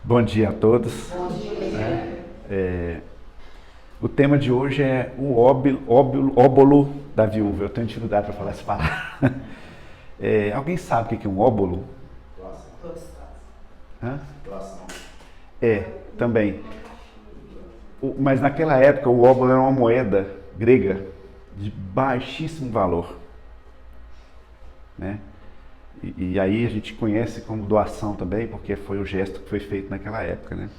Bom dia a todos. Bom dia. O tema de hoje é o óbolo da viúva. Eu tenho dificuldade para falar essa palavra. Alguém sabe o que é um óbolo? Hã? Também. Mas naquela época o óbolo era uma moeda grega de baixíssimo valor, né? E aí a gente conhece como doação também, porque foi o gesto que foi feito naquela época, né?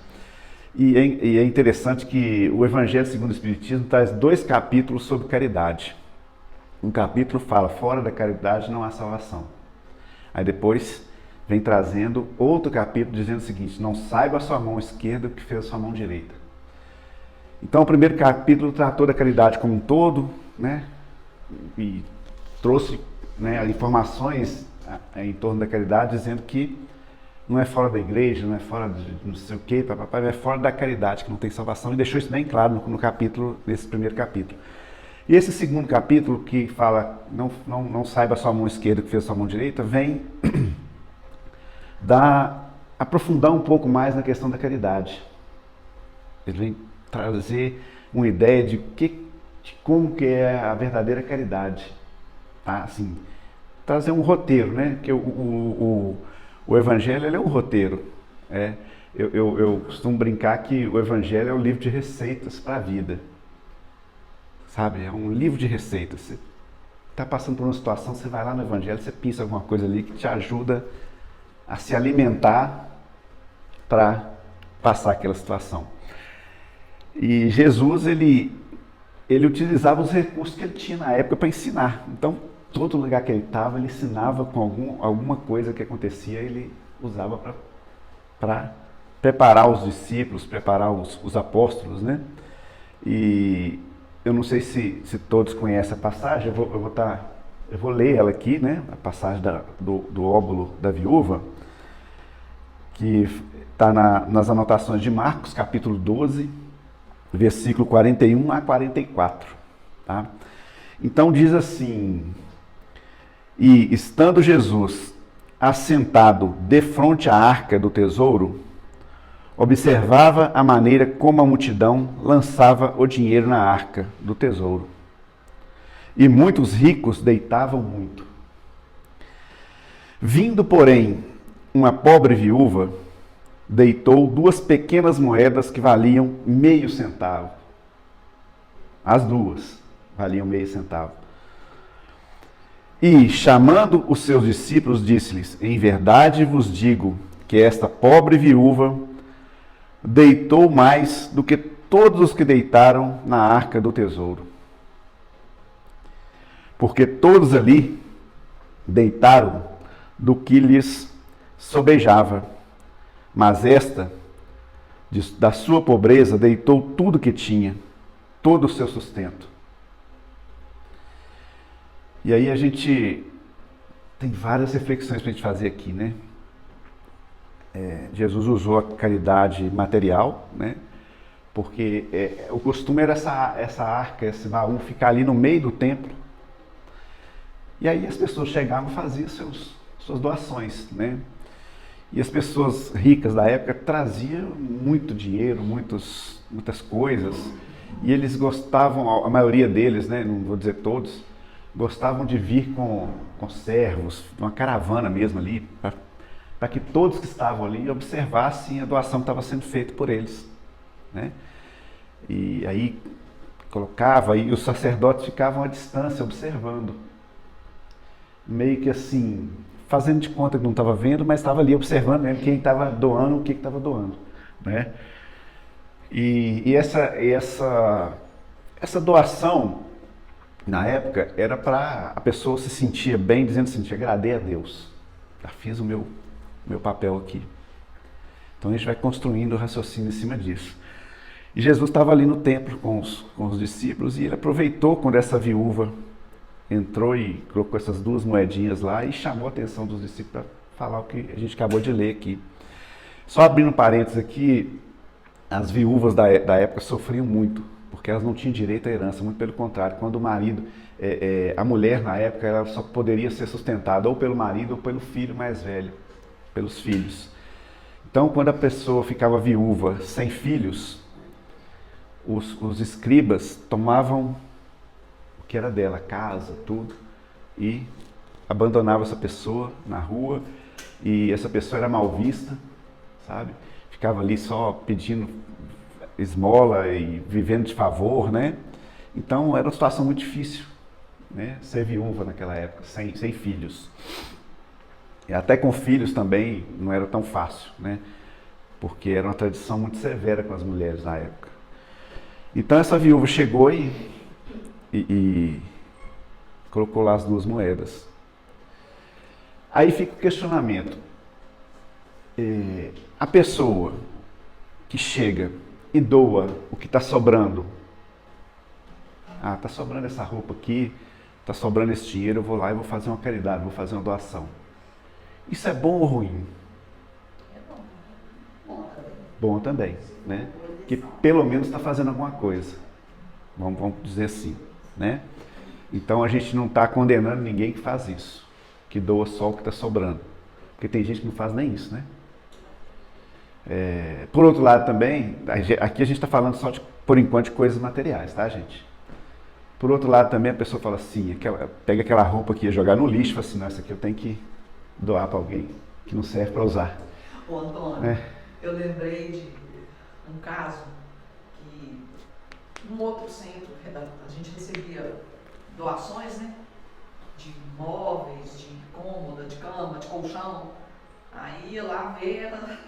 E é interessante que o Evangelho segundo o Espiritismo traz 2 capítulos sobre caridade. Um capítulo fala, fora da caridade não há salvação. Aí depois vem trazendo outro capítulo dizendo o seguinte, não saiba a sua mão esquerda o que fez a sua mão direita. Então o primeiro capítulo tratou da caridade como um todo, né? E trouxe, né, informações em torno da caridade, dizendo que não é fora da igreja, não é fora de não sei o que, é fora da caridade, que não tem salvação, e deixou isso bem claro no capítulo, nesse primeiro capítulo. E esse segundo capítulo, que fala, não saiba a sua mão esquerda o que fez a sua mão direita, vem aprofundar um pouco mais na questão da caridade. Ele vem trazer uma ideia de como que é a verdadeira caridade, tá? Assim, trazer um roteiro, né? Que o Evangelho ele é um roteiro. Eu costumo brincar que o Evangelho é um livro de receitas para a vida. Sabe? É um livro de receitas. Você está passando por uma situação, você vai lá no Evangelho, você pensa alguma coisa ali que te ajuda a se alimentar para passar aquela situação. E Jesus, ele utilizava os recursos que ele tinha na época para ensinar. Então, todo lugar que ele estava, ele ensinava com alguma coisa que acontecia, ele usava para preparar os discípulos, preparar os apóstolos, né? E eu não sei se todos conhecem a passagem, eu vou ler ela aqui, né? A passagem do óbolo da viúva, que está nas anotações de Marcos, capítulo 12, versículo 41 a 44, tá? Então diz assim: E estando Jesus assentado defronte à arca do tesouro, observava a maneira como a multidão lançava o dinheiro na arca do tesouro. E muitos ricos deitavam muito. Vindo, porém, uma pobre viúva, deitou 2 pequenas moedas que valiam meio centavo. As 2 valiam meio centavo. E, chamando os seus discípulos, disse-lhes: Em verdade vos digo que esta pobre viúva deitou mais do que todos os que deitaram na arca do tesouro. Porque todos ali deitaram do que lhes sobejava, mas esta, da sua pobreza, deitou tudo que tinha, todo o seu sustento. E aí a gente tem várias reflexões para a gente fazer aqui, né? Jesus usou a caridade material, né? Porque o costume era essa arca, esse baú ficar ali no meio do templo. E aí as pessoas chegavam e faziam suas doações, né? E as pessoas ricas da época traziam muito dinheiro, muitas coisas. E eles gostavam, a maioria deles, né? Não vou dizer todos, gostavam de vir com servos, uma caravana mesmo ali, para que todos que estavam ali observassem a doação que estava sendo feita por eles, né? E aí colocava, e os sacerdotes ficavam à distância observando, meio que assim, fazendo de conta que não estava vendo, mas estava ali observando mesmo quem estava doando, o que estava doando, né? E essa doação, na época, era para a pessoa se sentir bem, dizendo assim: agradei a Deus, já fiz o meu papel aqui. Então a gente vai construindo o raciocínio em cima disso. E Jesus estava ali no templo com os discípulos, e ele aproveitou quando essa viúva entrou e colocou essas 2 moedinhas lá e chamou a atenção dos discípulos para falar o que a gente acabou de ler aqui. Só abrindo parênteses aqui, as viúvas da época sofriam muito, porque elas não tinham direito à herança, muito pelo contrário. Quando o marido, a mulher na época, ela só poderia ser sustentada ou pelo marido ou pelo filho mais velho, pelos filhos. Então, quando a pessoa ficava viúva, sem filhos, os escribas tomavam o que era dela, casa, tudo, e abandonavam essa pessoa na rua, e essa pessoa era mal vista, sabe? Ficava ali só pedindo esmola e vivendo de favor, né? Então era uma situação muito difícil, né? Ser viúva naquela época, sem filhos. E até com filhos também não era tão fácil, né? Porque era uma tradição muito severa com as mulheres na época. Então essa viúva chegou e colocou lá as 2 moedas. Aí fica o questionamento. A pessoa que chega e doa o que está sobrando. Ah, está sobrando essa roupa aqui, está sobrando esse dinheiro, eu vou lá e vou fazer uma caridade, vou fazer uma doação. Isso é bom ou ruim? Bom também, né? Que pelo menos está fazendo alguma coisa. Vamos dizer assim, né? Então a gente não está condenando ninguém que faz isso, que doa só o que está sobrando. Porque tem gente que não faz nem isso, né? Por outro lado também, aqui a gente está falando só por enquanto de coisas materiais, tá, gente? Por outro lado também a pessoa fala assim, pega aquela roupa que ia jogar no lixo e fala assim, não, essa aqui eu tenho que doar para alguém, que não serve para usar. Ô Antônio, eu lembrei de um caso que num outro centro a gente recebia doações, né? De móveis, de cômoda, de cama, de colchão. Aí ia lá ver, era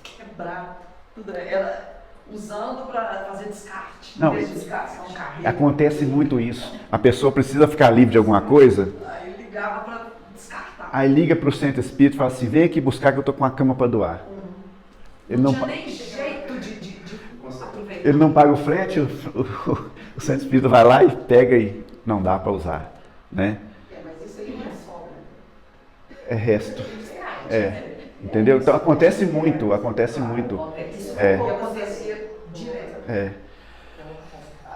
quebrado, tudo era usando para fazer descarte. Não, acontece muito isso. A pessoa precisa ficar livre de alguma coisa. Aí ligava para descartar. Aí liga para o centro espírita e fala assim, vem aqui buscar que eu estou com uma cama para doar. Ele não tinha nem jeito de aproveitar. Ele não paga o frete, o centro espírita vai lá e pega e não dá para usar, né? Mas isso aí não é sobra. É resto. Entendeu? Então acontece muito. Isso acontecia direto.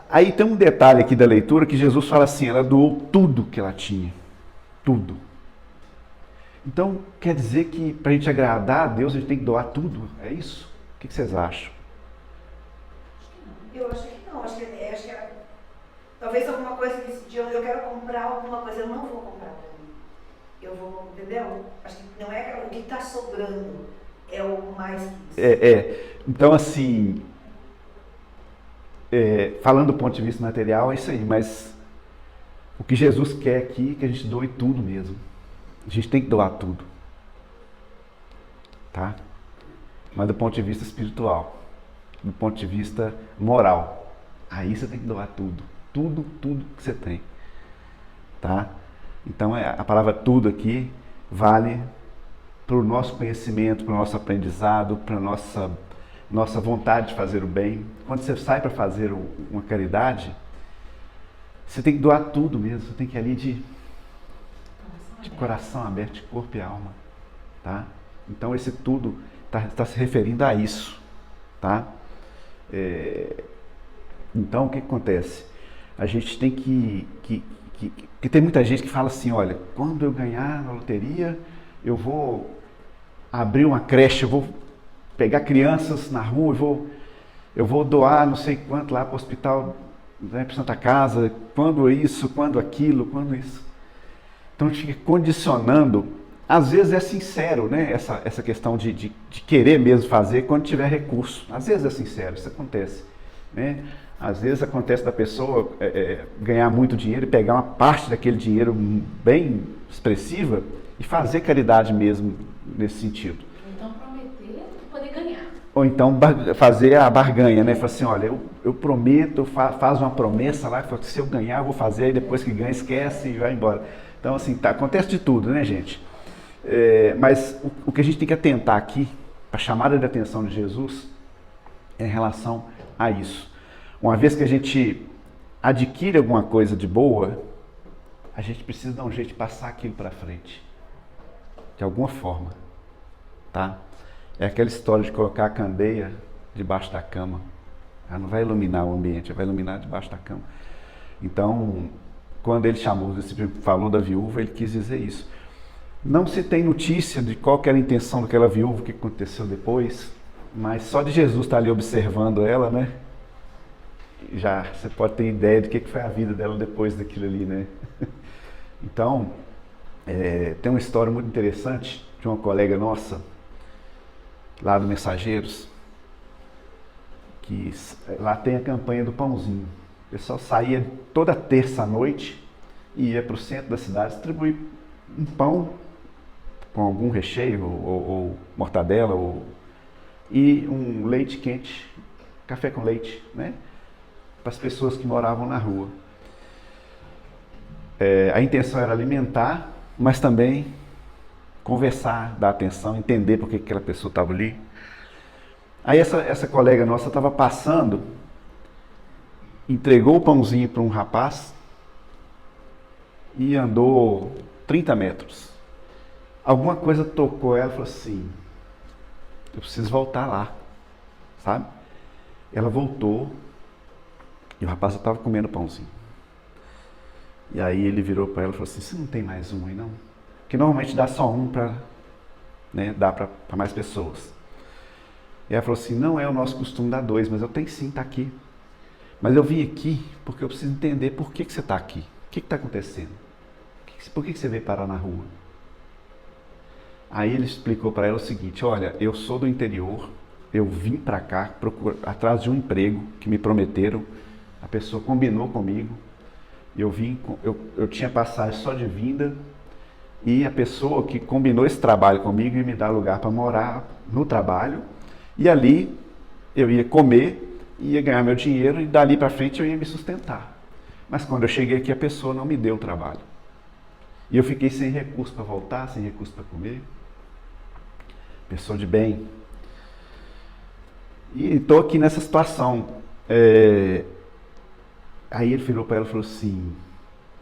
Aí tem um detalhe aqui da leitura que Jesus fala assim, ela doou tudo que ela tinha. Tudo. Então, quer dizer que para a gente agradar a Deus, a gente tem que doar tudo? É isso? O que vocês acham? Eu acho que não. Acho que talvez alguma coisa que esse dia eu quero comprar alguma coisa, eu não vou comprar para mim. Eu vou, entendeu? Acho que não é o que está sobrando, é o mais que isso. Então, assim, falando do ponto de vista material, é isso aí, mas o que Jesus quer aqui é que a gente doe tudo mesmo. A gente tem que doar tudo. Tá? Mas do ponto de vista espiritual, do ponto de vista moral, aí você tem que doar tudo. Tudo que você tem. Tá? Então a palavra tudo aqui vale para o nosso conhecimento, para o nosso aprendizado, para a nossa vontade de fazer o bem. Quando você sai para fazer uma caridade, você tem que doar tudo mesmo. Você tem que ir ali de coração aberto, de corpo e alma. Tá? Então esse tudo está se referindo a isso. Tá? Então o que acontece? A gente tem que tem muita gente que fala assim, olha, quando eu ganhar na loteria, eu vou abrir uma creche, eu vou pegar crianças na rua, eu vou doar não sei quanto lá para o hospital, né, para Santa Casa, quando isso, quando aquilo, quando isso. Então a gente fica condicionando, às vezes é sincero, né, essa questão de querer mesmo fazer quando tiver recurso. Às vezes é sincero, isso acontece, né? Às vezes acontece da pessoa ganhar muito dinheiro e pegar uma parte daquele dinheiro bem expressiva e fazer caridade mesmo nesse sentido. Então prometer para poder ganhar. Ou então fazer a barganha, né? Falar assim, olha, eu prometo, faz uma promessa lá, que se eu ganhar eu vou fazer, e depois que ganha esquece e vai embora. Então assim, acontece de tudo, né, gente? Mas o que a gente tem que atentar aqui, a chamada de atenção de Jesus, é em relação a isso. Uma vez que a gente adquire alguma coisa de boa, a gente precisa dar um jeito de passar aquilo para frente. De alguma forma. Tá? É aquela história de colocar a candeia debaixo da cama. Ela não vai iluminar o ambiente, ela vai iluminar debaixo da cama. Então, quando ele chamou, falou da viúva, ele quis dizer isso. Não se tem notícia de qual que era a intenção daquela viúva, o que aconteceu depois, mas só de Jesus estar ali observando ela, né? Já você pode ter ideia de que foi a vida dela depois daquilo ali, né? Então, tem uma história muito interessante de uma colega nossa, lá do Mensageiros, que lá tem a campanha do pãozinho. O pessoal saía toda terça à noite e ia para o centro da cidade distribuir um pão com algum recheio, ou mortadela, e um leite quente, café com leite, né? Para as pessoas que moravam na rua. A intenção era alimentar, mas também conversar, dar atenção, entender por que aquela pessoa estava ali. Aí essa colega nossa estava passando, entregou o pãozinho para um rapaz e andou 30 metros. Alguma coisa tocou ela e falou assim, eu preciso voltar lá, sabe? Ela voltou e o rapaz estava comendo pãozinho. E aí ele virou para ela e falou assim, você não tem mais um aí não? Porque normalmente dá só um para, né, dar para mais pessoas. E ela falou assim, não é o nosso costume dar dois, mas eu tenho sim, está aqui. Mas eu vim aqui porque eu preciso entender por que você está aqui. O que está acontecendo? Por que você veio parar na rua? Aí ele explicou para ela o seguinte, olha, eu sou do interior, eu vim para cá atrás de um emprego que me prometeram, a pessoa combinou comigo, eu tinha passagem só de vinda e a pessoa que combinou esse trabalho comigo ia me dar lugar para morar no trabalho e ali eu ia comer, ia ganhar meu dinheiro e dali para frente eu ia me sustentar. Mas quando eu cheguei aqui a pessoa não me deu o trabalho. E eu fiquei sem recurso para voltar, sem recurso para comer. Pessoa de bem. E estou aqui nessa situação. Aí ele virou para ela e falou assim,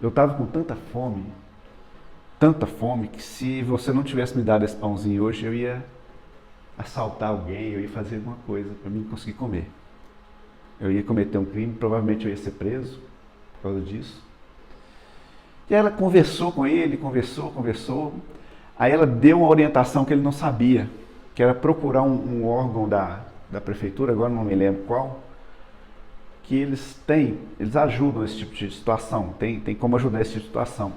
eu estava com tanta fome, que se você não tivesse me dado esse pãozinho hoje, eu ia assaltar alguém, eu ia fazer alguma coisa para mim conseguir comer. Eu ia cometer um crime, provavelmente eu ia ser preso por causa disso. E ela conversou com ele, conversou. Aí ela deu uma orientação que ele não sabia, que era procurar um órgão da prefeitura, agora não me lembro qual, que eles ajudam nesse tipo de situação, tem como ajudar nesse tipo de situação.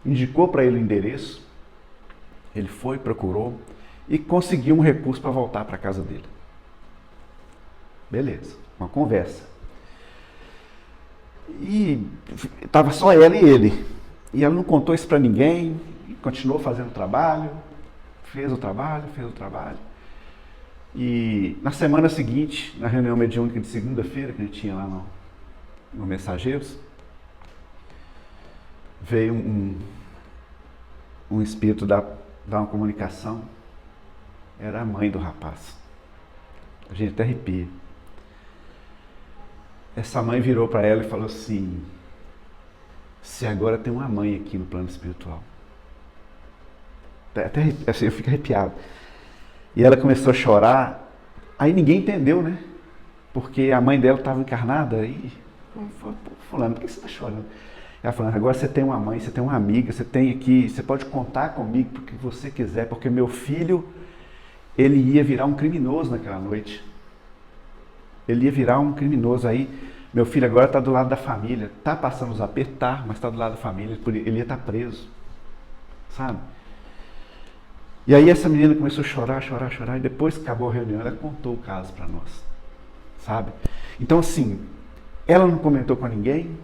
Indicou para ele o endereço, ele foi, procurou e conseguiu um recurso para voltar para a casa dele. Beleza, uma conversa. E estava só ela e ele. E ela não contou isso para ninguém, continuou fazendo o trabalho, fez o trabalho. E na semana seguinte, na reunião mediúnica de segunda-feira, que a gente tinha lá no Mensageiros, veio um espírito dar uma comunicação. Era a mãe do rapaz. A gente até arrepia. Essa mãe virou para ela e falou assim, você agora tem uma mãe aqui no plano espiritual. Até assim, eu fico arrepiado. E ela começou a chorar, aí ninguém entendeu, né? Porque a mãe dela estava encarnada e falou, fulano, por que você está chorando? Ela falou, agora você tem uma mãe, você tem uma amiga, você pode contar comigo porque você quiser, porque meu filho, ele ia virar um criminoso naquela noite. Ele ia virar um criminoso aí. Meu filho agora está do lado da família, está passando os apertos, mas está do lado da família, ele ia estar preso, sabe? E aí essa menina começou a chorar, e depois que acabou a reunião, ela contou o caso para nós, sabe? Então assim, ela não comentou com ninguém,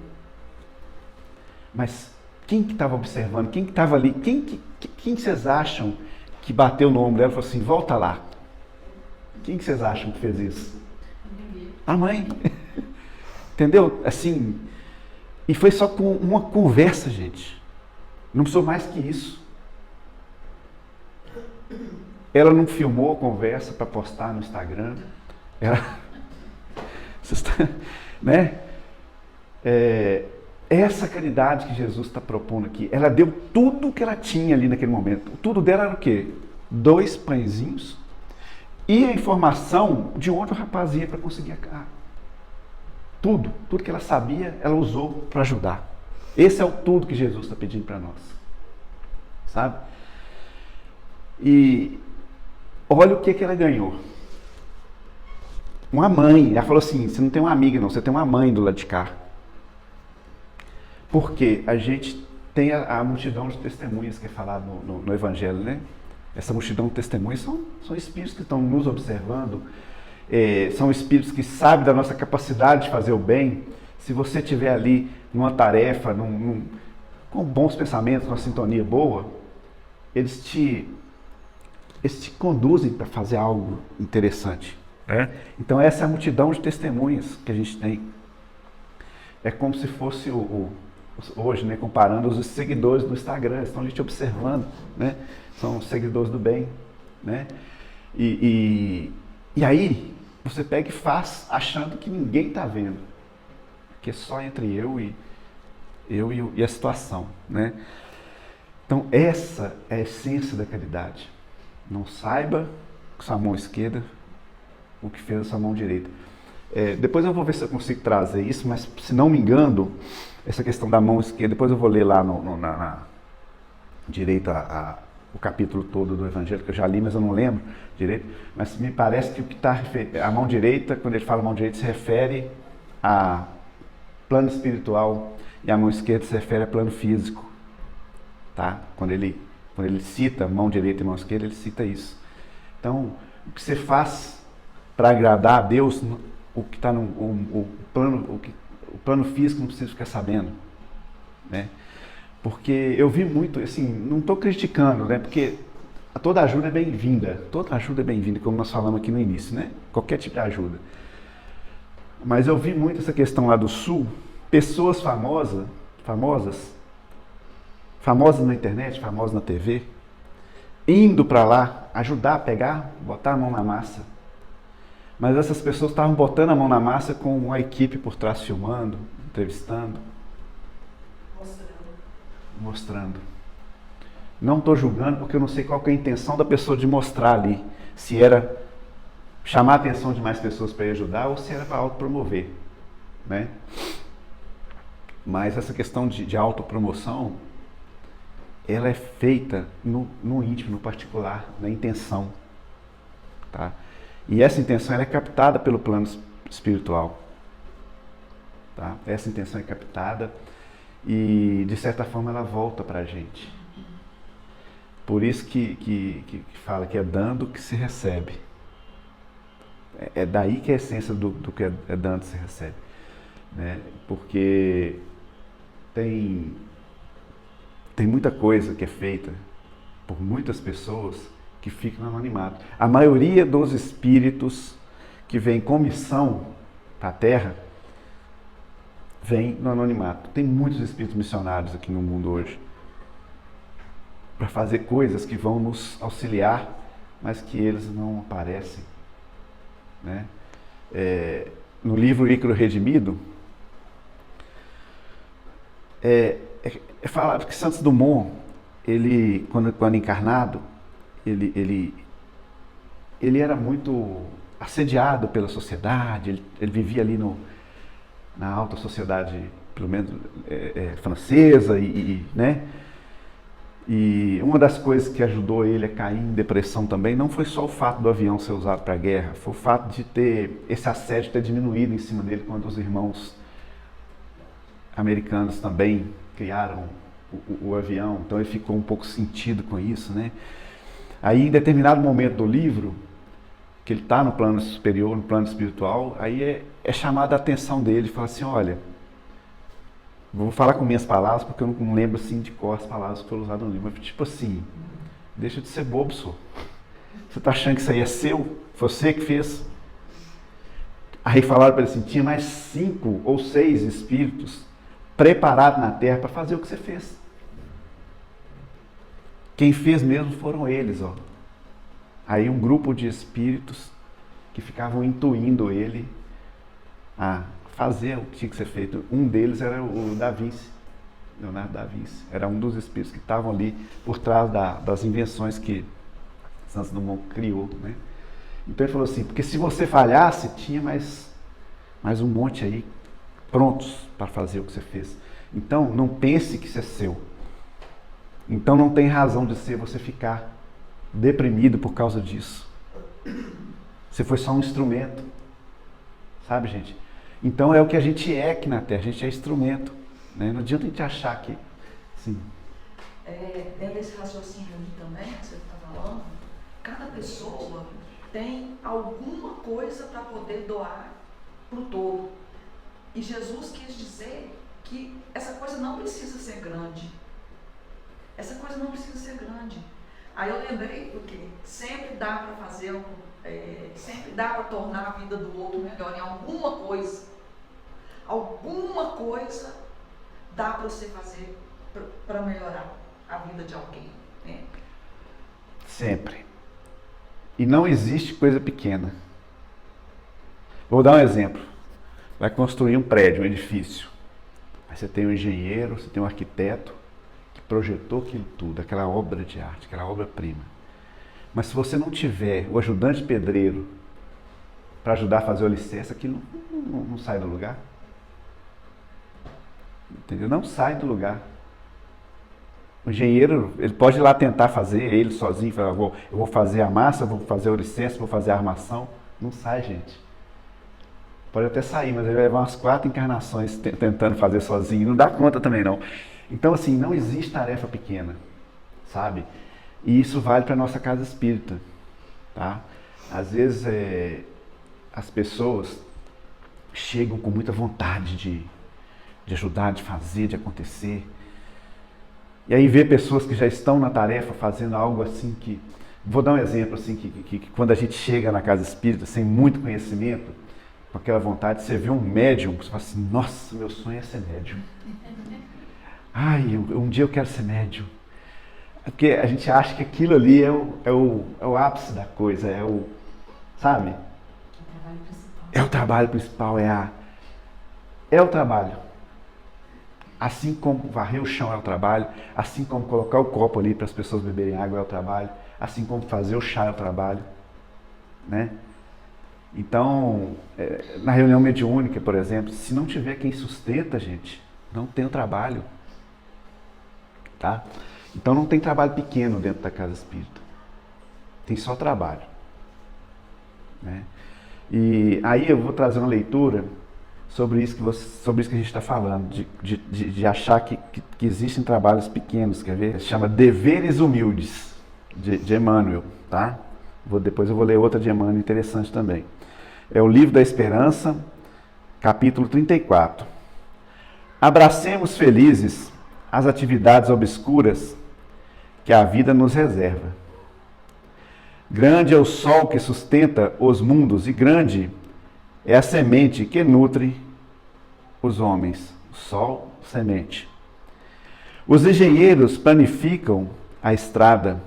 mas quem que estava observando, quem que estava ali, quem vocês acham que bateu no ombro dela e falou assim, volta lá? Quem que vocês acham que fez isso? A mãe. Entendeu? Assim, e foi só com uma conversa, gente. Não precisou mais que isso. Ela não filmou a conversa para postar no Instagram. Né? Essa caridade que Jesus está propondo aqui, ela deu tudo que ela tinha ali naquele momento. Tudo dela era o quê? 2 pãezinhos e a informação de onde o rapaz ia para conseguir a carne. Tudo que ela sabia, ela usou para ajudar. Esse é o tudo que Jesus está pedindo para nós. Sabe? E olha o que ela ganhou. Uma mãe. Ela falou assim, você não tem uma amiga não, você tem uma mãe do lado de cá. Porque a gente tem a multidão de testemunhas que é falado no Evangelho, né? Essa multidão de testemunhas são espíritos que estão nos observando, são espíritos que sabem da nossa capacidade de fazer o bem. Se você estiver ali numa tarefa, com bons pensamentos, uma sintonia boa, eles te conduzem para fazer algo interessante. Então essa é a multidão de testemunhas que a gente tem. É como se fosse hoje, né, comparando os seguidores do Instagram, estão ali te observando, né? São seguidores do bem, né? E aí você pega e faz achando que ninguém está vendo, que é só entre eu e a situação, né? Então essa é a essência da caridade. Não saiba com sua mão esquerda o que fez a sua mão direita. Depois eu vou ver se eu consigo trazer isso, mas se não me engano, essa questão da mão esquerda, depois eu vou ler lá na direita o capítulo todo do Evangelho, que eu já li, mas eu não lembro direito, mas me parece que o que está a mão direita, quando ele fala mão direita, se refere a plano espiritual, e a mão esquerda se refere a plano físico, tá? Quando ele cita mão direita e mão esquerda, ele cita isso. Então, o que você faz para agradar a Deus, o que está o plano físico não precisa ficar sabendo, né? Porque eu vi muito, assim, não estou criticando, né? Porque toda ajuda é bem-vinda, como nós falamos aqui no início, né? Qualquer tipo de ajuda. Mas eu vi muito essa questão lá do Sul, pessoas famosas na internet, famosas na TV, indo para lá, ajudar a pegar, botar a mão na massa. Mas essas pessoas estavam botando a mão na massa com uma equipe por trás filmando, entrevistando. Mostrando. Não estou julgando porque eu não sei qual que é a intenção da pessoa de mostrar ali. Se era chamar a atenção de mais pessoas para ajudar ou se era para autopromover, né? Mas essa questão de autopromoção, ela é feita no íntimo, no particular, na intenção, tá? E essa intenção ela é captada pelo plano espiritual, tá? Essa intenção é captada e, de certa forma, ela volta para a gente. Por isso que fala que é dando que se recebe. É daí que é a essência do que é dando que se recebe, né? Porque tem muita coisa que é feita por muitas pessoas que ficam no anonimato. A maioria dos espíritos que vêm com missão para a Terra vem no anonimato. Tem muitos espíritos missionários aqui no mundo hoje para fazer coisas que vão nos auxiliar, mas que eles não aparecem, né? No livro Ícaro Redimido, é falado que Santos Dumont, ele, quando encarnado, ele era muito assediado pela sociedade, ele vivia ali na alta sociedade, pelo menos francesa, né? E uma das coisas que ajudou ele a cair em depressão também não foi só o fato do avião ser usado para a guerra, foi o fato de ter esse assédio ter diminuído em cima dele quando os irmãos americanos também criaram o avião, então ele ficou um pouco sentido com isso, né? Aí, em determinado momento do livro, que ele está no plano superior, no plano espiritual, aí é chamada a atenção dele, fala assim, olha, vou falar com minhas palavras, porque eu não lembro assim de cor as palavras que foram usadas no livro, mas tipo assim, deixa de ser bobo, senhor. Você está achando que isso aí é seu? Você que fez? Aí falaram para ele assim, tinha mais 5 ou 6 espíritos preparados na Terra para fazer o que você fez. Quem fez mesmo foram eles, ó. Aí um grupo de espíritos que ficavam intuindo ele a fazer o que tinha que ser feito. Um deles era o Da Vinci, Leonardo da Vinci. Era um dos espíritos que estavam ali por trás das invenções que Santos Dumont criou, né? Então ele falou assim, porque se você falhasse, tinha mais um monte aí prontos para fazer o que você fez. Então não pense que isso é seu. Então não tem razão de ser você ficar deprimido por causa disso. Você foi só um instrumento. Sabe, gente? Então é o que a gente é aqui na Terra, a gente é instrumento. Né? Não adianta a gente achar que... Sim. Dentro desse raciocínio ali também, que você está falando, cada pessoa tem alguma coisa para poder doar para o todo. E Jesus quis dizer que essa coisa não precisa ser grande. Essa coisa não precisa ser grande. Aí eu lembrei porque sempre dá para fazer, sempre dá para tornar a vida do outro melhor em alguma coisa. Alguma coisa dá para você fazer para melhorar a vida de alguém. Né? Sempre. E não existe coisa pequena. Vou dar um exemplo. Vai construir um prédio, um edifício. Aí você tem um engenheiro, você tem um arquiteto que projetou aquilo tudo, aquela obra de arte, aquela obra-prima. Mas se você não tiver o ajudante pedreiro para ajudar a fazer o alicerce, aquilo não sai do lugar. Entendeu? Não sai do lugar. O engenheiro, ele pode ir lá tentar fazer, ele sozinho, falar, eu vou fazer a massa, vou fazer o alicerce, vou fazer a armação. Não sai, gente. Pode até sair, mas ele vai levar umas 4 encarnações tentando fazer sozinho. Não dá conta também, não. Então, assim, não existe tarefa pequena, sabe? E isso vale para a nossa casa espírita, tá? Às vezes, as pessoas chegam com muita vontade de ajudar, de fazer, de acontecer. E aí vê pessoas que já estão na tarefa fazendo algo assim que... Vou dar um exemplo assim, que quando a gente chega na casa espírita sem muito conhecimento, com aquela vontade, você vê um médium, você fala assim, nossa, meu sonho é ser médium. Ai, um dia eu quero ser médium. Porque a gente acha que aquilo ali é o ápice da coisa, sabe? É o trabalho principal, é o trabalho. Assim como varrer o chão é o trabalho, assim como colocar o copo ali para as pessoas beberem água é o trabalho, assim como fazer o chá é o trabalho, né? Então, na reunião mediúnica, por exemplo, se não tiver quem sustenta, gente, não tem o trabalho, tá? Então não tem trabalho pequeno dentro da casa espírita, tem só trabalho, né? E aí eu vou trazer uma leitura sobre isso que a gente está falando, de achar que existem trabalhos pequenos, quer ver? Chama Deveres Humildes, de Emmanuel, tá? Depois eu vou ler outra de Emmanuel interessante também. É o Livro da Esperança, capítulo 34. Abracemos felizes as atividades obscuras que a vida nos reserva. Grande é o sol que sustenta os mundos e grande é a semente que nutre os homens. Sol, semente. Os engenheiros planificam a estrada,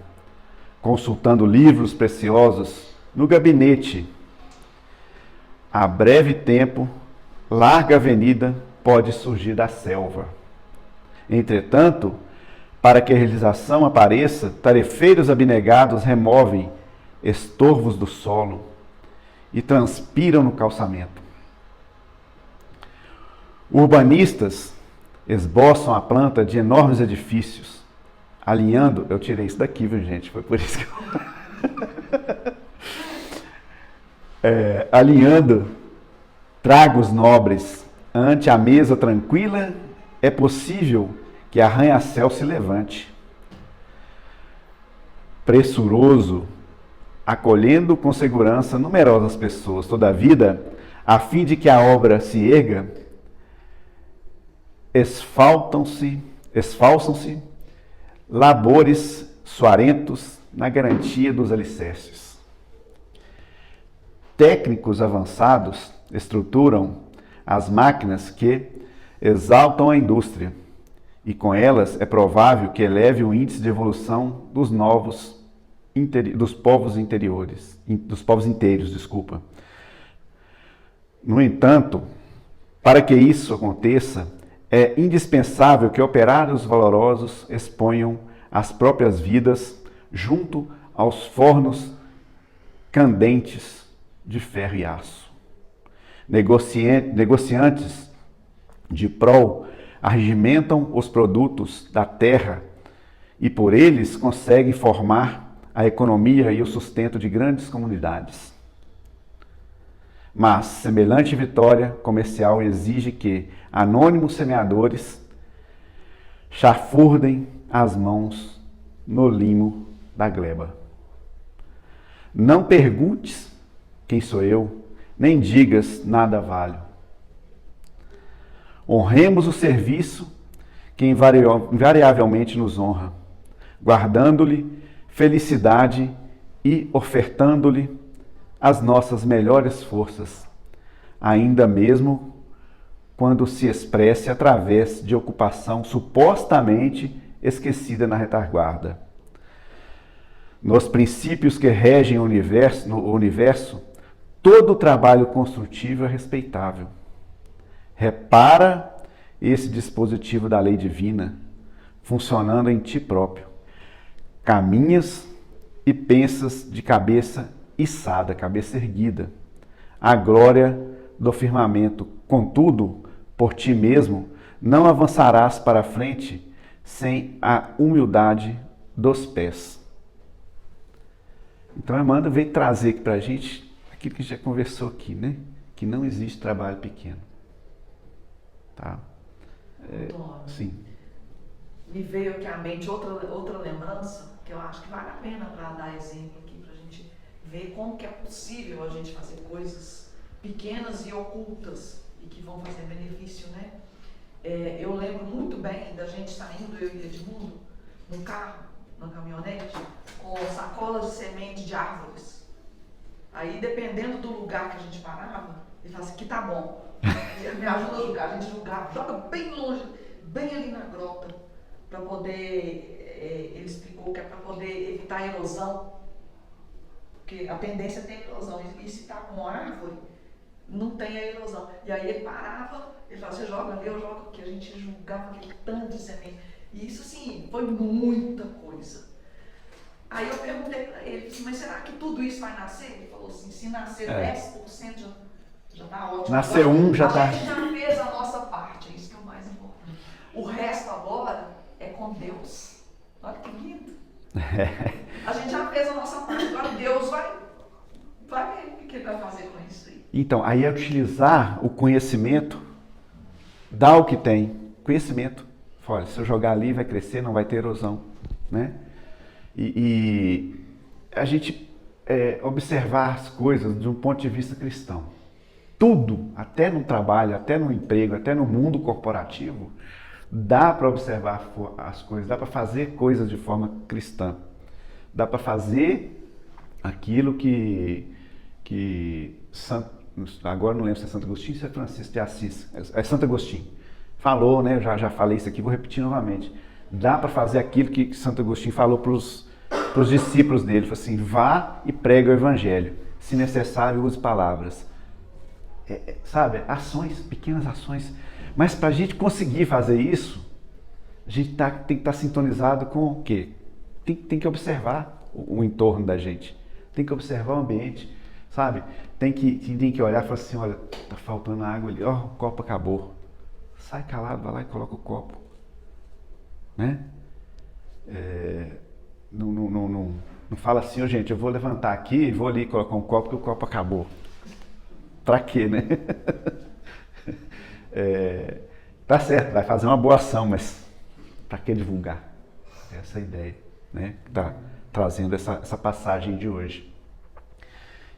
consultando livros preciosos no gabinete. A breve tempo, larga avenida pode surgir da selva. Entretanto, para que a realização apareça, tarefeiros abnegados removem estorvos do solo e transpiram no calçamento. Urbanistas esboçam a planta de enormes edifícios, alinhando... Eu tirei isso daqui, viu, gente? Foi por isso que eu... alinhando tragos nobres ante a mesa tranquila, é possível que arranha-céu se levante. Pressuroso, acolhendo com segurança numerosas pessoas, toda a vida, a fim de que a obra se erga, esfalsam-se labores suarentos na garantia dos alicerces. Técnicos avançados estruturam as máquinas que exaltam a indústria, e com elas é provável que eleve o índice de evolução dos povos inteiros. No entanto, para que isso aconteça, é indispensável que operários valorosos exponham as próprias vidas junto aos fornos candentes de ferro e aço. Negociantes de prol arregimentam os produtos da terra e por eles conseguem formar a economia e o sustento de grandes comunidades. Mas semelhante vitória comercial exige que anônimos semeadores chafurdem as mãos no limo da gleba. Não perguntes quem sou eu, nem digas nada valho. Honremos o serviço que invariavelmente nos honra, guardando-lhe felicidade e ofertando-lhe as nossas melhores forças, ainda mesmo quando se expresse através de ocupação supostamente esquecida na retaguarda. Nos princípios que regem o universo, todo trabalho construtivo é respeitável. Repara esse dispositivo da lei divina, funcionando em ti próprio. Caminhas e pensas de cabeça içada, cabeça erguida. A glória do firmamento, contudo, por ti mesmo, não avançarás para a frente sem a humildade dos pés. Então, a Amanda veio trazer aqui para a gente aquilo que a gente já conversou aqui, né? Que não existe trabalho pequeno. Tá? Sim. Me veio aqui à mente outra lembrança, que eu acho que vale a pena para dar exemplo aqui, para a gente ver como que é possível a gente fazer coisas pequenas e ocultas e que vão fazer benefício, né? Eu lembro muito bem da gente saindo, eu e Edmundo, num carro, na caminhonete, com sacolas de semente de árvores. Aí, dependendo do lugar que a gente parava, ele falava assim, aqui tá bom. Ele me ajuda a julgar, a gente julgava, joga bem longe, bem ali na grota, para poder, ele explicou que é para poder evitar a erosão, porque a tendência tem erosão, e se tá com árvore, não tem a erosão. E aí ele parava, ele falava, você joga ali, eu jogo aqui, a gente julgava aquele tanto de semente. E isso, assim, foi muita coisa. Aí eu perguntei para ele, assim, mas será que tudo isso vai nascer? Ele falou assim, se nascer 10% já está ótimo. Nascer um já está. A gente já fez a nossa parte, é isso que é o mais importante. O resto agora é com Deus. Olha que lindo. A gente já fez a nossa parte, agora Deus vai ver o que ele vai fazer com isso aí. Então, aí é utilizar o conhecimento, dar o que tem. Conhecimento. Olha, se eu jogar ali vai crescer, não vai ter erosão, né? E a gente observar as coisas de um ponto de vista cristão. Tudo, até no trabalho, até no emprego, até no mundo corporativo, dá para observar as coisas, dá para fazer coisas de forma cristã. Dá para fazer aquilo que agora não lembro se é Santo Agostinho ou se é Francisco de Assis, é Santo Agostinho. Falou, né? Já falei isso aqui, vou repetir novamente. Dá para fazer aquilo que Santo Agostinho falou para os discípulos dele. Falou assim, vá e pregue o evangelho. Se necessário, use palavras. Sabe? Ações, pequenas ações. Mas para a gente conseguir fazer isso, a gente tem que estar sintonizado com o quê? Tem que observar o entorno da gente. Tem que observar o ambiente, sabe? Tem que olhar e falar assim, olha, tá faltando água ali, ó, o copo acabou. Sai calado, vai lá e coloca o copo. Né? Não fala assim, gente, eu vou levantar aqui e vou ali colocar um copo, que o copo acabou. Pra quê, né? Tá certo, vai fazer uma boa ação, mas pra que divulgar? Essa é a ideia, né? Que tá trazendo essa passagem de hoje.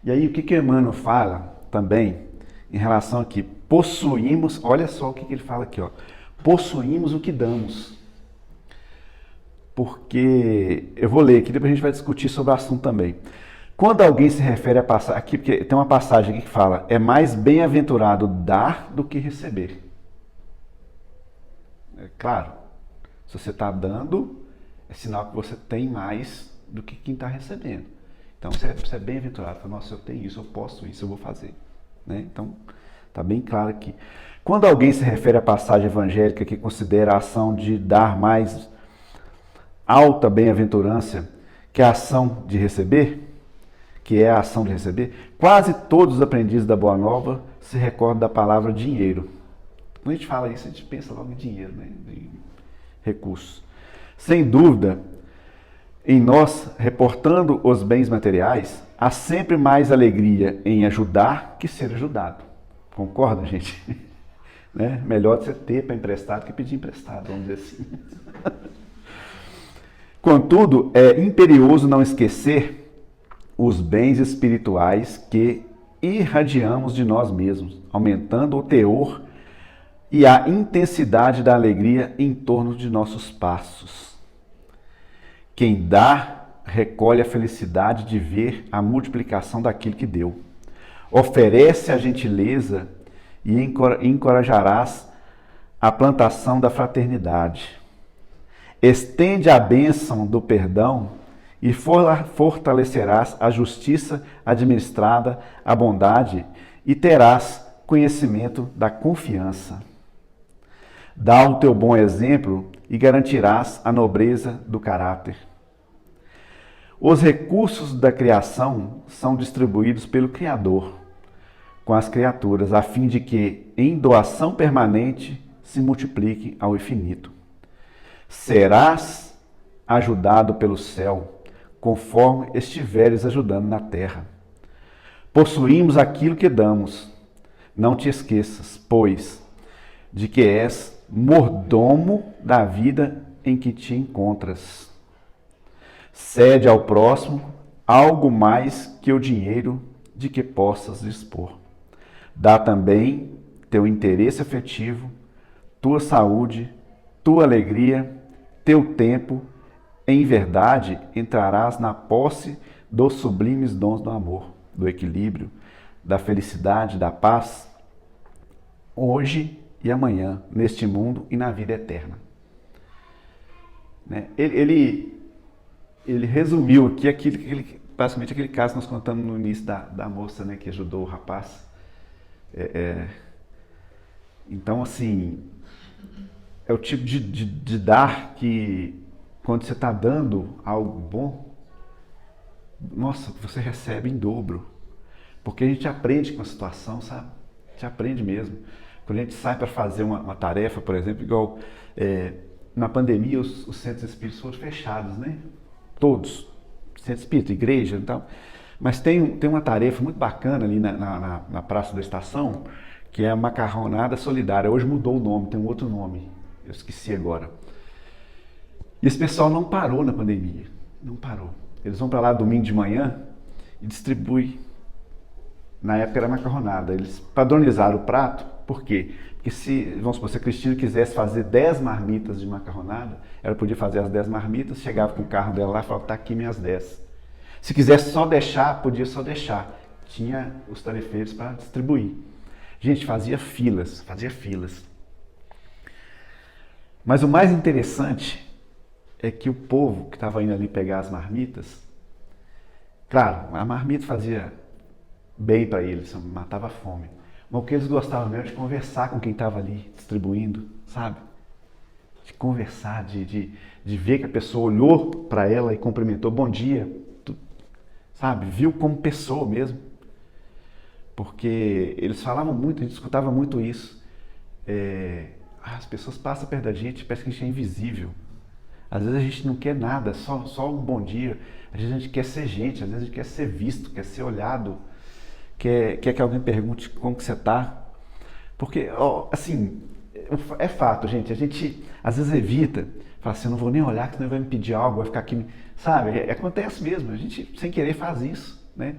E aí, o que Emmanuel fala também em relação aqui? Possuímos, olha só o que ele fala aqui, ó. Possuímos o que damos. Porque, eu vou ler aqui, depois a gente vai discutir sobre o assunto também. Quando alguém se refere a passar, aqui, porque tem uma passagem aqui que fala, é mais bem-aventurado dar do que receber. É claro, se você está dando, é sinal que você tem mais do que quem está recebendo. Então, você é bem-aventurado, fala, nossa, eu tenho isso, eu posso isso, eu vou fazer. Né? Então, está bem claro aqui. Quando alguém se refere à passagem evangélica que considera a ação de dar mais alta bem-aventurança que a ação de receber, que é a ação de receber, quase todos os aprendizes da Boa Nova se recordam da palavra dinheiro. Quando a gente fala isso, a gente pensa logo em dinheiro, né? Em recursos. Sem dúvida, em nós, reportando os bens materiais, há sempre mais alegria em ajudar que ser ajudado. Concorda, gente? Né? Melhor você ter para emprestar do que pedir emprestado, vamos dizer assim. Contudo, é imperioso não esquecer os bens espirituais que irradiamos de nós mesmos, aumentando o teor e a intensidade da alegria em torno de nossos passos. Quem dá, recolhe a felicidade de ver a multiplicação daquilo que deu. Oferece a gentileza e encorajarás a plantação da fraternidade. Estende a bênção do perdão e fortalecerás a justiça administrada, a bondade, e terás conhecimento da confiança. Dá o teu bom exemplo e garantirás a nobreza do caráter. Os recursos da criação são distribuídos pelo Criador com as criaturas, a fim de que, em doação permanente, se multipliquem ao infinito. Serás ajudado pelo céu, conforme estiveres ajudando na terra. Possuímos aquilo que damos. Não te esqueças, pois, de que és mordomo da vida em que te encontras. Cede ao próximo algo mais que o dinheiro de que possas dispor. Dá também teu interesse afetivo, tua saúde, tua alegria, teu tempo. Em verdade, entrarás na posse dos sublimes dons do amor, do equilíbrio, da felicidade, da paz, hoje e amanhã, neste mundo e na vida eterna. Ele resumiu aqui basicamente aquele caso que nós contamos no início da moça, né, que ajudou o rapaz. Então, assim, é o tipo de dar que, quando você está dando algo bom, nossa, você recebe em dobro. Porque a gente aprende com a situação, sabe? A gente aprende mesmo. Quando a gente sai para fazer uma tarefa, por exemplo, igual na pandemia os centros espíritas foram fechados, né? Todos. Centro espírita, igreja e tal. Mas tem uma tarefa muito bacana ali na Praça da Estação, que é a Macarronada Solidária. Hoje mudou o nome, tem um outro nome. Eu esqueci agora. E esse pessoal não parou na pandemia. Não parou. Eles vão para lá domingo de manhã e distribuem. Na época era macarronada. Eles padronizaram o prato. Por quê? Porque vamos supor, se a Cristina quisesse fazer 10 marmitas de macarronada, ela podia fazer as 10 marmitas, chegava com o carro dela lá e falava, tá aqui minhas 10. Se quisesse só deixar, podia só deixar. Tinha os tarefeiros para distribuir. Gente, fazia filas. Mas o mais interessante é que o povo que estava indo ali pegar as marmitas, claro, a marmita fazia bem para eles, matava a fome. Mas o que eles gostavam mesmo de conversar com quem estava ali distribuindo, sabe? De conversar, de ver que a pessoa olhou para ela e cumprimentou, bom dia, sabe? Viu como pessoa mesmo. Porque eles falavam muito, a gente escutava muito isso. As pessoas passam perto da gente, parece que a gente é invisível. Às vezes a gente não quer nada, só um bom dia. Às vezes a gente quer ser gente, às vezes a gente quer ser visto, quer ser olhado, quer que alguém pergunte como que você está. Porque, assim, é fato, gente, a gente às vezes evita, fala assim, eu não vou nem olhar, que senão vai me pedir algo, vai ficar aqui, sabe? Acontece mesmo, a gente sem querer faz isso, né?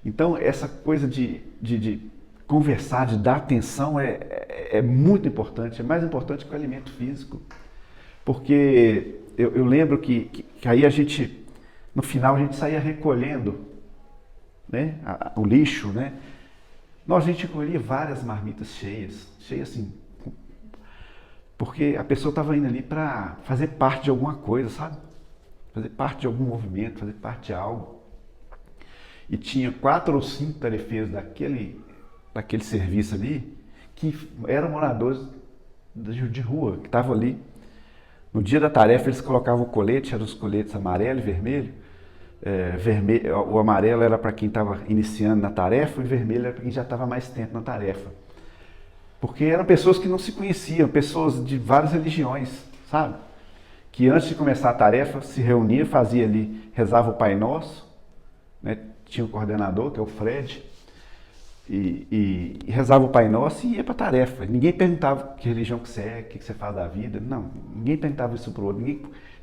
Então, essa coisa de conversar, de dar atenção é muito importante, é mais importante que o alimento físico. Porque eu lembro que aí a gente, no final, a gente saía recolhendo, né, o lixo, né? A gente recolhia várias marmitas cheias assim, porque a pessoa estava indo ali para fazer parte de alguma coisa, sabe? Fazer parte de algum movimento, fazer parte de algo. E tinha 4 ou 5 tarefeiros daquele serviço ali, que eram moradores de rua, que estavam ali. No dia da tarefa eles colocavam o colete, eram os coletes amarelo e vermelho. O amarelo era para quem estava iniciando na tarefa, e o vermelho era para quem já estava mais tempo na tarefa. Porque eram pessoas que não se conheciam, pessoas de várias religiões, sabe? que antes de começar a tarefa se reunia, fazia ali, rezava o Pai Nosso, né? Tinha o coordenador, que é o Fred, e rezava o Pai Nosso e ia para a tarefa. Ninguém perguntava que religião que você é, o que você faz da vida. Não, ninguém perguntava isso para o outro,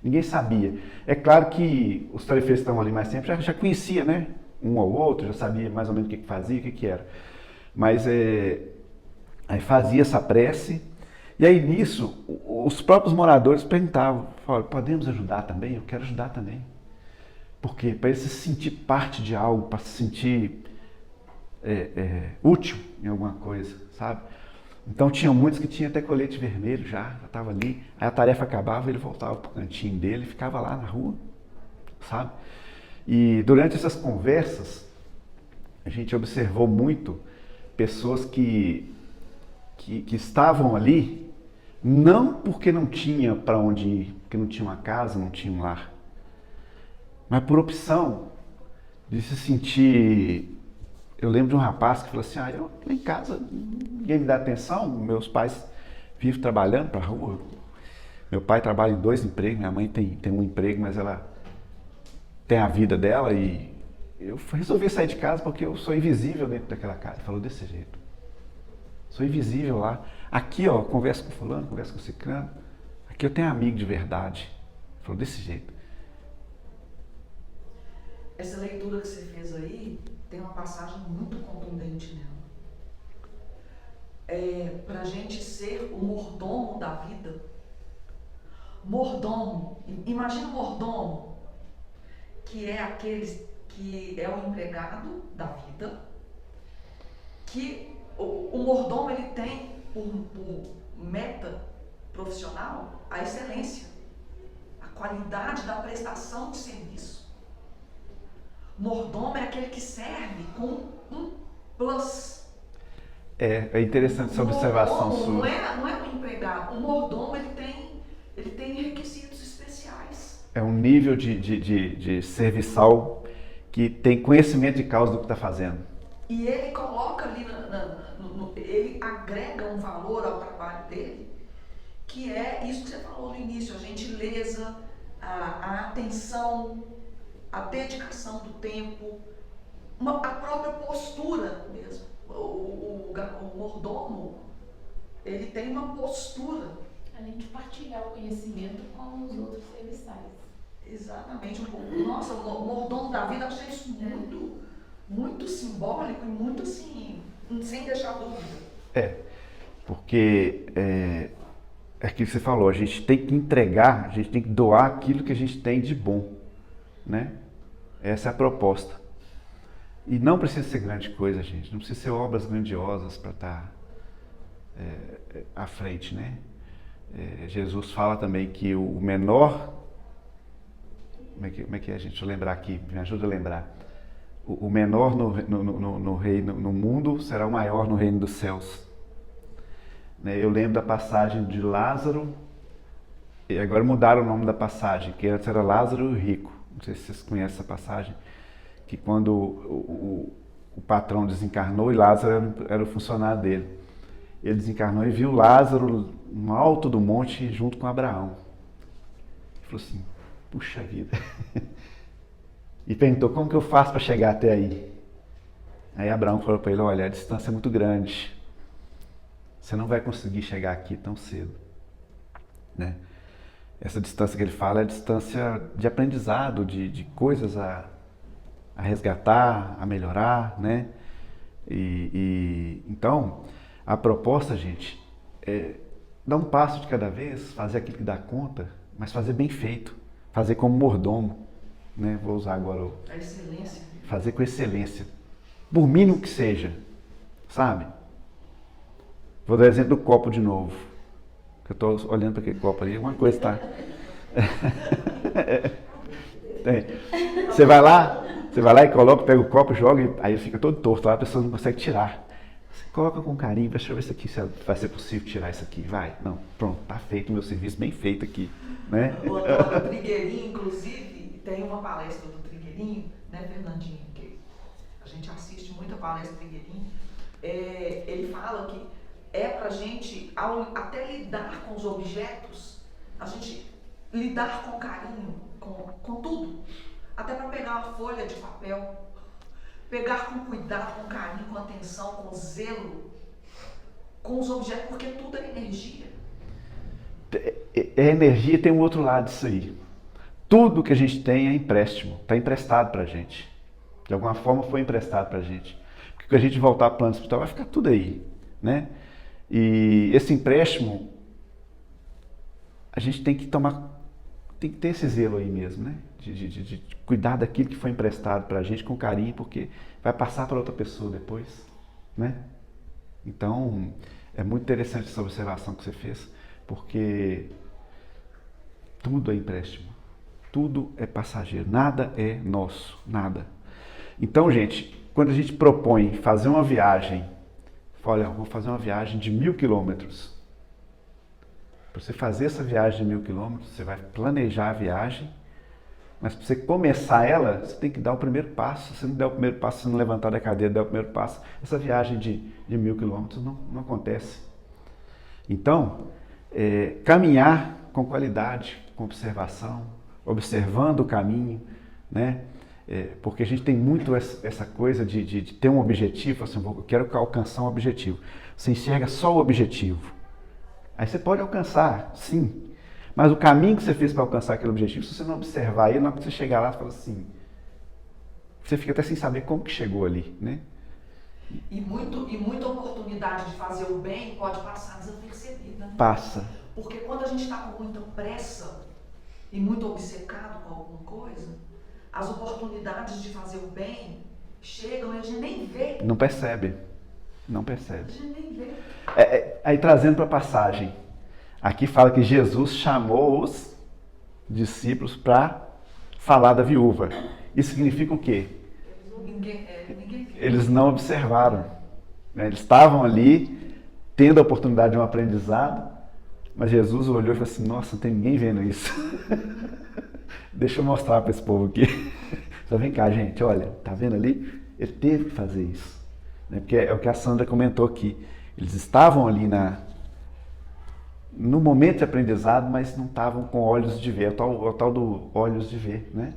ninguém sabia. É claro que os tarefeiros que estavam ali mais tempo já conhecia, né? Um ao outro, já sabia mais ou menos o que fazia, o que era. Mas aí fazia essa prece, e aí nisso, os próprios moradores perguntavam, falaram, podemos ajudar também? Eu quero ajudar também. Por quê? Para ele se sentir parte de algo, para se sentir útil em alguma coisa, sabe? Então tinham muitos que tinham até colete vermelho já estava ali. Aí a tarefa acabava, ele voltava para o cantinho dele e ficava lá na rua, sabe? E durante essas conversas, a gente observou muito pessoas que estavam ali, não porque não tinha para onde ir, porque não tinha uma casa, não tinha um lar, mas por opção de se sentir. Eu lembro de um rapaz que falou assim, eu lá em casa, ninguém me dá atenção, meus pais vivem trabalhando para a rua, meu pai trabalha em 2 empregos, minha mãe tem um emprego, mas ela tem a vida dela, e eu resolvi sair de casa porque eu sou invisível dentro daquela casa. Ele falou desse jeito, sou invisível lá, aqui ó, converso com fulano, converso com ciclano, aqui eu tenho amigo de verdade. Ele falou desse jeito. Essa leitura que você fez aí, tem uma passagem muito contundente nela. Para a gente ser o mordomo da vida. Mordomo, imagina o mordomo, que é aquele que é o empregado da vida, que o mordomo ele tem por meta profissional a excelência, a qualidade da prestação de serviço. Mordomo é aquele que serve com um plus. É interessante essa observação sua. Não é um empregado. O mordomo ele tem requisitos especiais. É um nível de serviçal que tem conhecimento de causa do que está fazendo. E ele coloca ali, ele agrega um valor ao trabalho dele, que é isso que você falou no início, a gentileza, a atenção, a dedicação do tempo, a própria postura mesmo. O mordomo, ele tem uma postura. Além de partilhar o conhecimento com os outros serviçais. Exatamente. Nossa, o mordomo da vida, eu achei isso muito, muito simbólico e muito assim, sem deixar dúvida. Porque é aquilo que você falou, a gente tem que entregar, a gente tem que doar aquilo que a gente tem de bom, né? Essa é a proposta. E não precisa ser grande coisa, gente, não precisa ser obras grandiosas para estar à frente, né? Jesus fala também que o menor, como é que é, gente? Deixa eu lembrar aqui, me ajuda a lembrar. O menor no reino, no mundo será o maior no reino dos céus. Eu lembro da passagem de Lázaro, e agora mudaram o nome da passagem, que antes era Lázaro e o rico. Não sei se vocês conhecem essa passagem, que quando o patrão desencarnou e Lázaro era o funcionário dele. Ele desencarnou e viu Lázaro no alto do monte junto com Abraão. Ele falou assim, puxa vida. E perguntou, como que eu faço para chegar até aí? Aí Abraão falou para ele, olha, a distância é muito grande. Você não vai conseguir chegar aqui tão cedo. Né? Essa distância que ele fala é a distância de aprendizado, de coisas a resgatar, a melhorar, né? Então, a proposta, gente, é dar um passo de cada vez, fazer aquilo que dá conta, mas fazer bem feito, fazer como mordomo, né? Vou usar agora a excelência. Fazer com excelência, por mínimo que seja, sabe? Vou dar o exemplo do copo de novo, que eu estou olhando para aquele copo ali, uma coisa está... Você vai lá e coloca, pega o copo, joga, e aí fica todo torto lá, a pessoa não consegue tirar. Você coloca com carinho, deixa eu ver se aqui vai ser possível tirar isso aqui, vai. Não, pronto, tá feito o meu serviço, bem feito aqui, né? O Trigueirinho, inclusive, tem uma palestra do Trigueirinho, né, Fernandinho, que a gente assiste muito a palestra do Trigueirinho, ele fala que pra gente, até lidar com os objetos, a gente lidar com carinho, com tudo. Até para pegar uma folha de papel, pegar com cuidado, com carinho, com atenção, com zelo, com os objetos, porque tudo é energia. A energia tem um outro lado disso aí. Tudo que a gente tem é empréstimo, está emprestado para a gente. De alguma forma foi emprestado para a gente. Porque quando a gente voltar para o plano espiritual vai ficar tudo aí, né? E esse empréstimo, a gente tem que ter esse zelo aí mesmo, né? De cuidar daquilo que foi emprestado para a gente com carinho, porque vai passar para outra pessoa depois, né? Então, é muito interessante essa observação que você fez, porque tudo é empréstimo, tudo é passageiro, nada é nosso, nada. Então, gente, quando a gente propõe fazer uma viagem, olha, vou fazer uma viagem de 1000 quilômetros. Para você fazer essa viagem de 1000 quilômetros, você vai planejar a viagem, mas para você começar ela, você tem que dar o primeiro passo. Se você não der o primeiro passo, se não levantar da cadeira, der o primeiro passo, essa viagem de 1000 quilômetros não acontece. Então, caminhar com qualidade, com observação, observando o caminho, né? Porque a gente tem muito essa coisa de ter um objetivo, assim, eu quero alcançar um objetivo. Você enxerga só o objetivo. Aí você pode alcançar, sim. Mas o caminho que você fez para alcançar aquele objetivo, se você não observar ele, na hora que você chegar lá, você fala assim, você fica até sem saber como que chegou ali, né? E muita oportunidade de fazer o bem pode passar desapercebida, né? Passa. Porque quando a gente está com muita pressa e muito obcecado com alguma coisa, as oportunidades de fazer o bem chegam e a gente nem vê. Não percebe. Não percebe. A gente nem vê. Aí trazendo para a passagem, aqui fala que Jesus chamou os discípulos para falar da viúva. Isso significa o quê? Ninguém viu. Eles não observaram. Né? Eles estavam ali, tendo a oportunidade de um aprendizado, mas Jesus olhou e falou assim, nossa, não tem ninguém vendo isso. Deixa eu mostrar para esse povo aqui. Só vem cá, gente, olha, tá vendo ali? Ele teve que fazer isso. Né? Porque é o que a Sandra comentou aqui. Eles estavam ali no momento de aprendizado, mas não estavam com olhos de ver. É o tal do olhos de ver, né?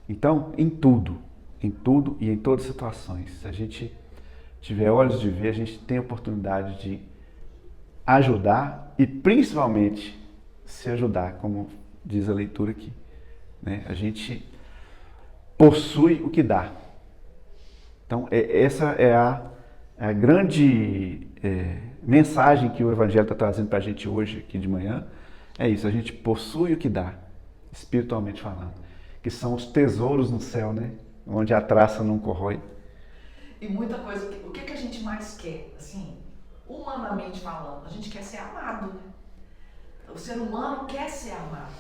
Então, em tudo e em todas as situações, se a gente tiver olhos de ver, a gente tem a oportunidade de ajudar e principalmente se ajudar, como diz a leitura aqui. Né? A gente possui o que dá. Então, essa é a grande mensagem que o Evangelho está trazendo para a gente hoje, aqui de manhã. É isso, a gente possui o que dá, espiritualmente falando, que são os tesouros no céu, né? Onde a traça não corrói. E muita coisa, o que a gente mais quer, assim, humanamente falando? A gente quer ser amado, né? O ser humano quer ser amado.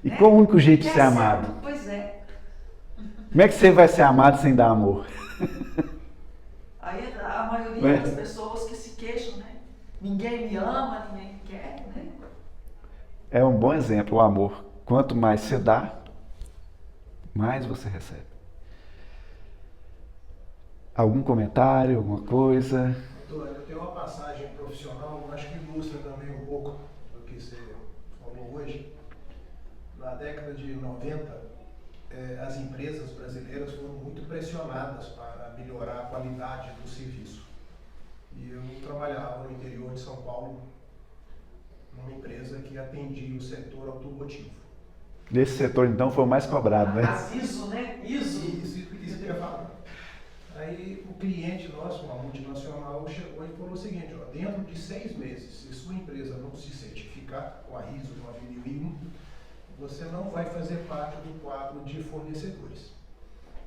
E qual o único jeito de ser amado? Pois é. Como é que você vai ser amado sem dar amor? Aí a maioria das pessoas que se queixam, né? Ninguém me ama, ninguém me quer, né? É um bom exemplo, o amor. Quanto mais você dá, mais você recebe. Algum comentário, alguma coisa? Doutor, eu tenho uma passagem profissional, acho que ilustra também um pouco do que você falou hoje. Na década de 90, as empresas brasileiras foram muito pressionadas para melhorar a qualidade do serviço. E eu trabalhava no interior de São Paulo, numa empresa que atendia o setor automotivo. Nesse setor, então, foi o mais cobrado, né? As ISO, né? Isso que eu ia falar. Aí o cliente nosso, uma multinacional, chegou e falou o seguinte, ó, dentro de 6 meses, se sua empresa não se certificar com a ISO 9001, você não vai fazer parte do quadro de fornecedores.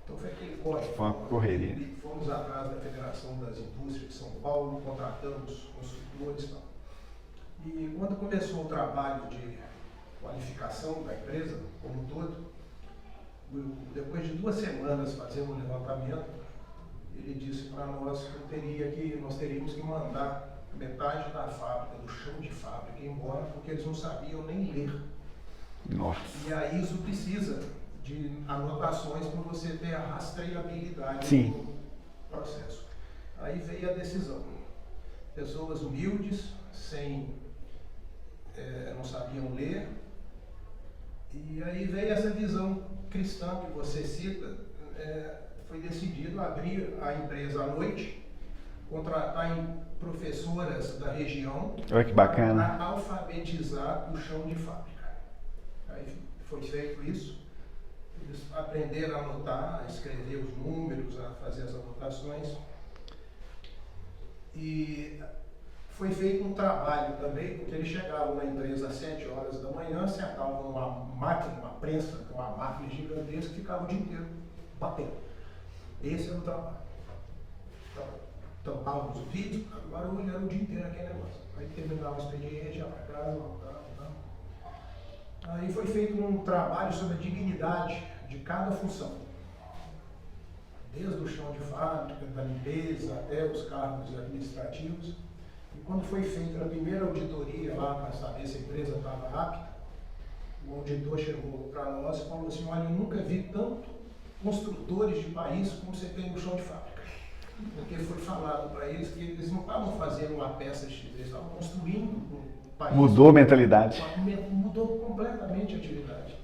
Então foi aquele código. Foi uma correria. Fomos atrás da Federação das Indústrias de São Paulo, contratamos consultores e tal. E quando começou o trabalho de qualificação da empresa como um todo, depois de 2 semanas fazendo um levantamento, ele disse para nós que nós teríamos que mandar metade da fábrica, do chão de fábrica, embora, porque eles não sabiam nem ler. Nossa. E a ISO precisa de anotações para você ter a rastreabilidade Sim. do processo. Aí veio a decisão. Pessoas humildes, sem não sabiam ler. E aí veio essa visão cristã que você cita. Foi decidido abrir a empresa à noite, contratar professoras da região. Olha que bacana. Para alfabetizar o chão de fábrica. Aí foi feito isso. Eles aprenderam a anotar, a escrever os números, a fazer as anotações. E foi feito um trabalho também, porque eles chegavam na empresa às 7 horas da manhã, sentavam numa máquina, uma prensa, uma máquina gigantesca, e ficavam o dia inteiro batendo. Esse era o trabalho. Tampávamos o vídeo, agora olhando o dia inteiro aquele negócio. Aí terminava o expediente, ia para casa, voltava. Aí foi feito um trabalho sobre a dignidade de cada função. Desde o chão de fábrica, da limpeza, até os cargos administrativos. E quando foi feita a primeira auditoria lá para saber se a empresa estava apta, o auditor chegou para nós e falou assim: olha, eu nunca vi tanto construtores de país como você tem no chão de fábrica. Porque foi falado para eles que eles não estavam fazendo uma peça X, eles estavam construindo um país. Mudou a mentalidade. Mudou completamente a atividade.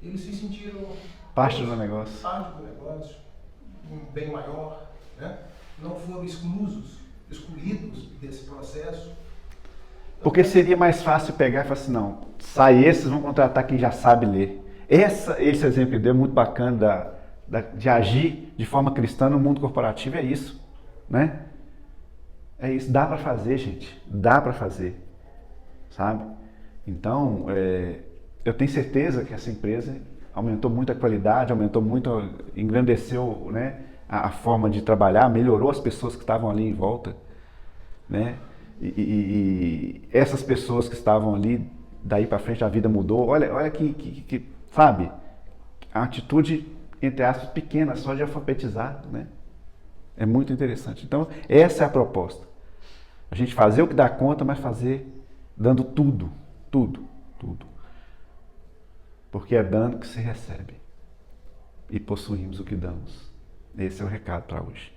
Eles se sentiram Parte do negócio. Parte do negócio, um bem maior, né? Não foram excluídos desse processo. Porque seria mais fácil pegar e falar assim, não, sai esses, vão contratar quem já sabe ler. Esse exemplo que deu é muito bacana de agir de forma cristã no mundo corporativo, é isso, né? É isso, dá para fazer, gente, dá para fazer, sabe? Então, eu tenho certeza que essa empresa aumentou muito a qualidade, aumentou muito, engrandeceu, né, a forma de trabalhar, melhorou as pessoas que estavam ali em volta, né? E essas pessoas que estavam ali, daí para frente a vida mudou. Olha que sabe, a atitude, entre aspas, pequena, só de alfabetizar, né? É muito interessante. Então, essa é a proposta. A gente fazer o que dá conta, mas fazer dando tudo. Porque é dando que se recebe. E possuímos o que damos. Esse é o recado para hoje.